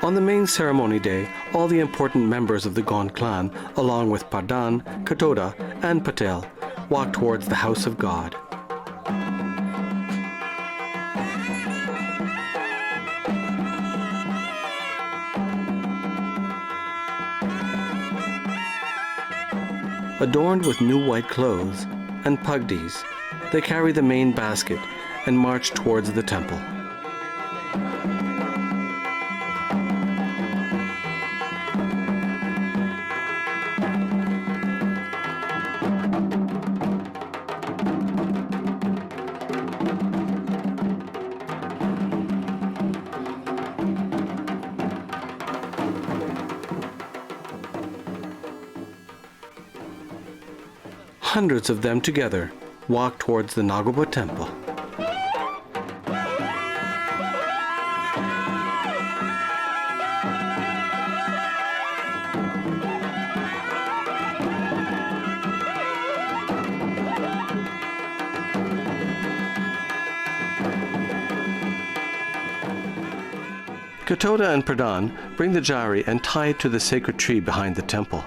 On the main ceremony day, all the important members of the Gond clan, along with Pradhan, Katoda, and Patel, walk towards the house of God. Adorned with new white clothes and pagdis, they carry the main basket and march towards the temple. Hundreds of them together walk towards the Nagoba temple. Katoda and Pradhan bring the jari and tie it to the sacred tree behind the temple.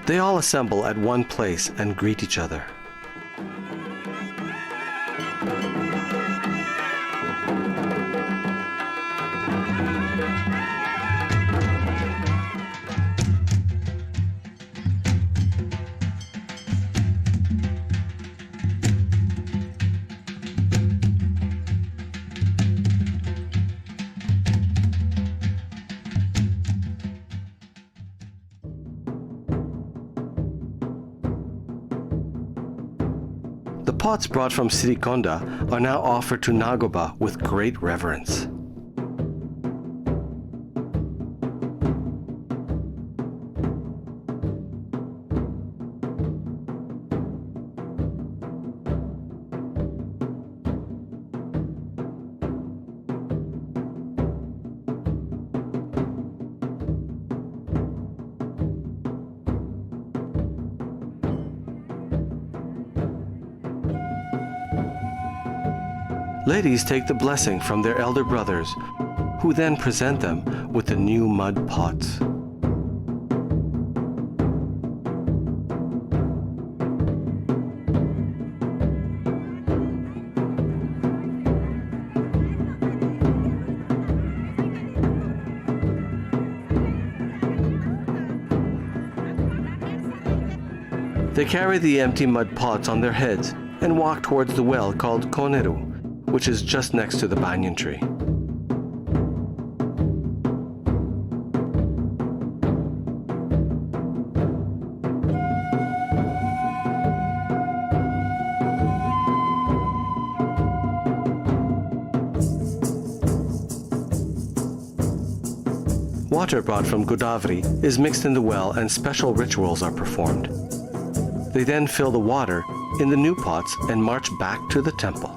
They all assemble at one place and greet each other. The pots brought from Sirikonda are now offered to Nagoba with great reverence. Ladies take the blessing from their elder brothers, who then present them with the new mud pots. They carry the empty mud pots on their heads and walk towards the well called Koneru, which is just next to the banyan tree. Water brought from Godavari is mixed in the well and special rituals are performed. They then fill the water in the new pots and march back to the temple.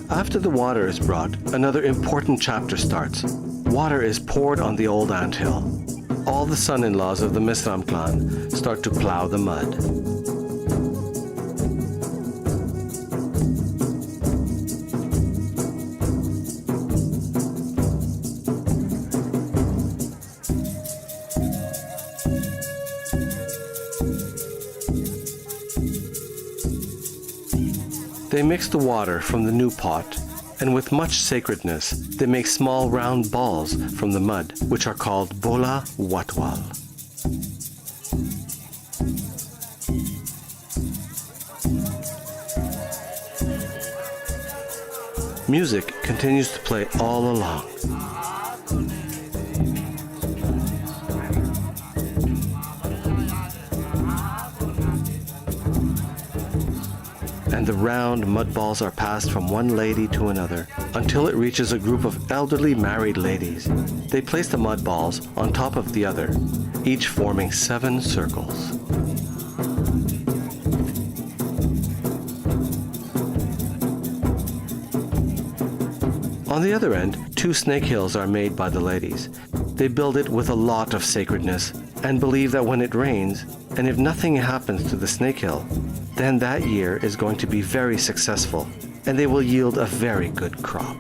After the water is brought, another important chapter starts. Water is poured on the old anthill. All the son-in-laws of the Mesram clan start to plow the mud. They mix the water from the new pot, and with much sacredness, they make small round balls from the mud, which are called bola watwal. Music continues to play all along. and the round mud balls are passed from one lady to another until it reaches a group of elderly married ladies. They place the mud balls on top of the other, each forming 7 circles. On the other end, 2 snake hills are made by the ladies. They build it with a lot of sacredness and believe that when it rains, and if nothing happens to the snake hill, then that year is going to be very successful and they will yield a very good crop.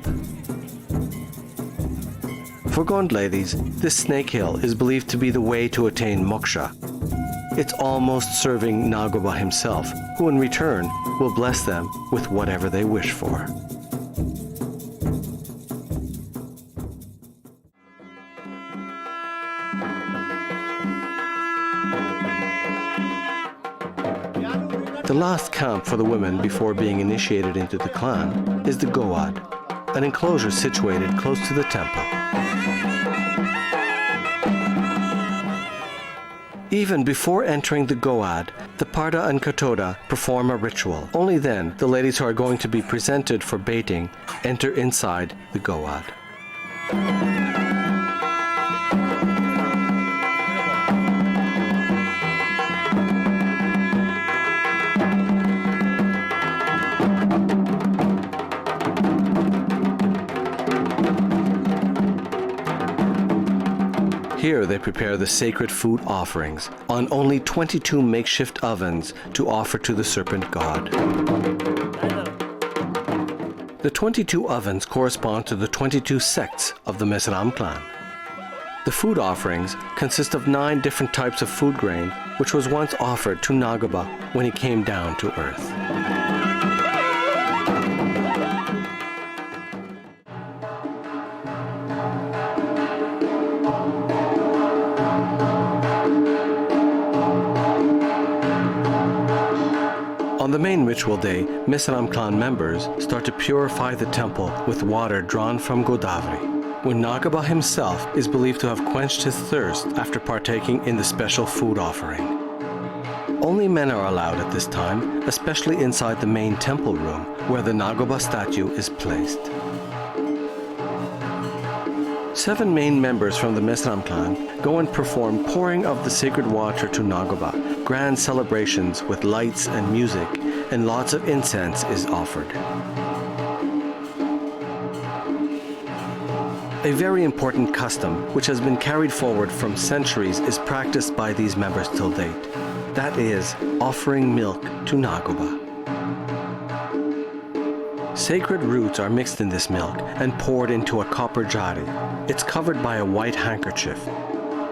For Gond ladies, this snake hill is believed to be the way to attain moksha. It's almost serving Nagoba himself, who in return will bless them with whatever they wish for. The last camp for the women before being initiated into the clan is the Goad, an enclosure situated close to the temple. Even before entering the Goad, the Parda and Katoda perform a ritual. Only then, the ladies who are going to be presented for bheting enter inside the Goad. Here they prepare the sacred food offerings on only 22 makeshift ovens to offer to the serpent god. The 22 ovens correspond to the 22 sects of the Mesram clan. The food offerings consist of 9 different types of food grain, which was once offered to Nagoba when he came down to earth. On the main ritual day, Mesaram clan members start to purify the temple with water drawn from Godavari, when Nagoba himself is believed to have quenched his thirst after partaking in the special food offering. Only men are allowed at this time, especially inside the main temple room, where the Nagoba statue is placed. 7 main members from the Mesram clan go and perform pouring of the sacred water to Nagoba. Grand celebrations with lights and music, and lots of incense is offered. A very important custom, which has been carried forward from centuries, is practiced by these members till date. That is, offering milk to Nagoba. Sacred roots are mixed in this milk and poured into a copper jari. It's covered by a white handkerchief.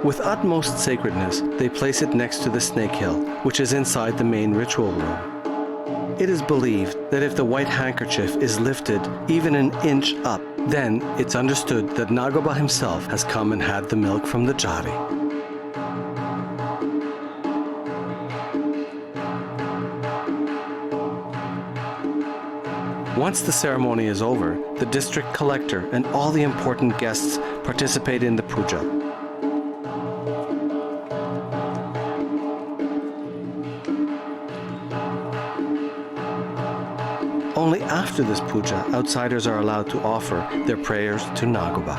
With utmost sacredness, they place it next to the snake hill, which is inside the main ritual room. It is believed that if the white handkerchief is lifted even an inch up, then it's understood that Nagoba himself has come and had the milk from the jari. Once the ceremony is over, the district collector and all the important guests participate in the puja. Only after this puja, outsiders are allowed to offer their prayers to Nagoba.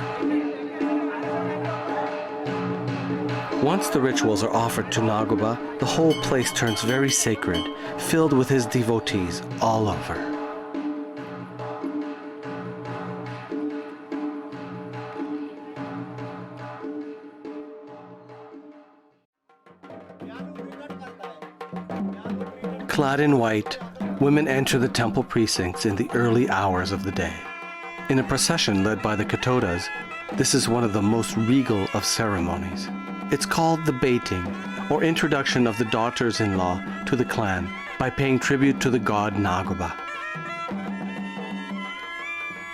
Once the rituals are offered to Nagoba, the whole place turns very sacred, filled with his devotees all over. Clad in white, women enter the temple precincts in the early hours of the day. In a procession led by the Katodas, this is one of the most regal of ceremonies. It's called the bheting, or introduction of the daughters-in-law to the clan by paying tribute to the god Nagoba.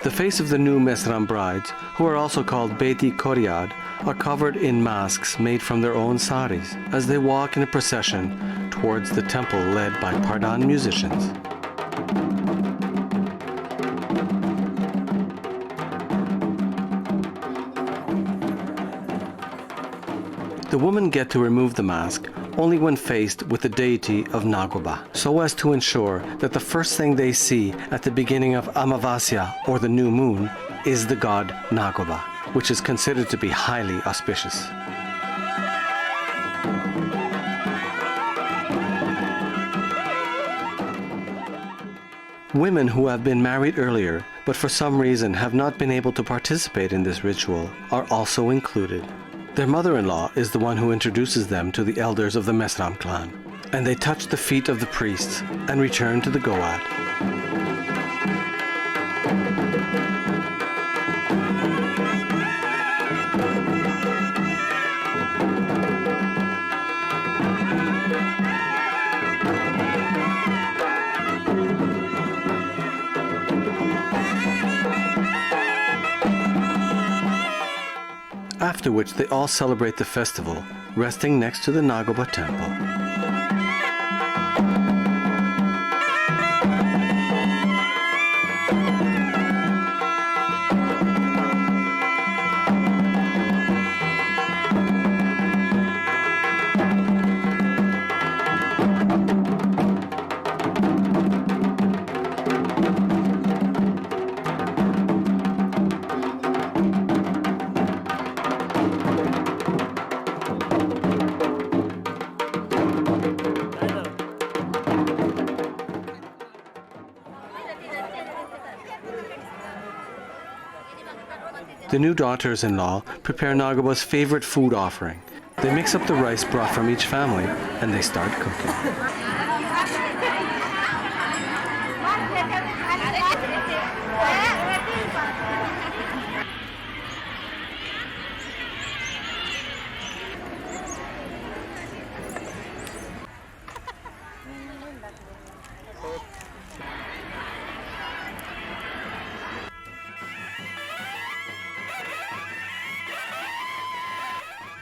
The face of the new Mesram brides, who are also called Beti Koryad, are covered in masks made from their own saris as they walk in a procession towards the temple led by Pardan musicians. The women get to remove the mask only when faced with the deity of Nagoba, so as to ensure that the first thing they see at the beginning of Amavasya, or the new moon, is the god Nagoba, which is considered to be highly auspicious. Women who have been married earlier, but for some reason have not been able to participate in this ritual, are also included. Their mother-in-law is the one who introduces them to the elders of the Mesram clan, and they touch the feet of the priests and return to the goad. After which they all celebrate the festival, resting next to the Nagoba temple. The new daughters-in-law prepare Nagoba's favorite food offering. They mix up the rice brought from each family and they start cooking.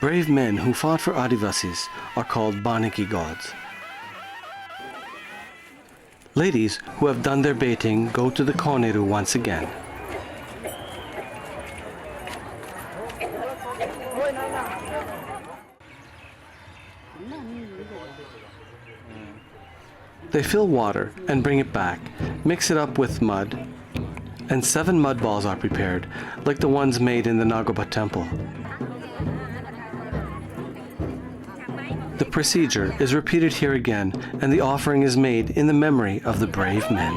Brave men who fought for Adivasis are called Baniki gods. Ladies who have done their bheting go to the Koneru once again. They fill water and bring it back, mix it up with mud, and 7 mud balls are prepared, like the ones made in the Nagoba temple. The procedure is repeated here again, and the offering is made in the memory of the brave men.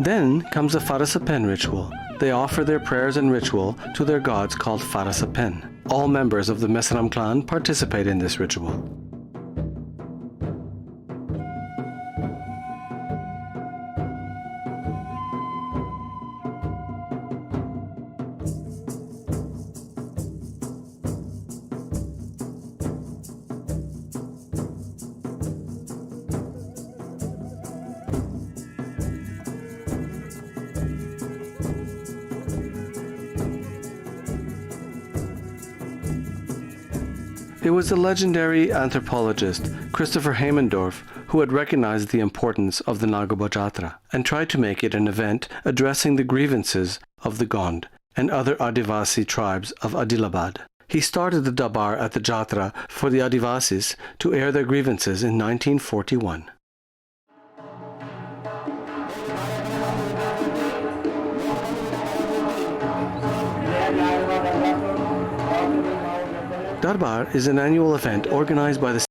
Then comes the Farasapen ritual. They offer their prayers and ritual to their gods called Farasapen. All members of the Mesaram clan participate in this ritual. It was the legendary anthropologist Christopher Heimendorf who had recognized the importance of the Nagoba Jatara and tried to make it an event addressing the grievances of the Gond and other Adivasi tribes of Adilabad. He started the Dabar at the Jatra for the Adivasis to air their grievances in 1941. Darbar is an annual event organized by the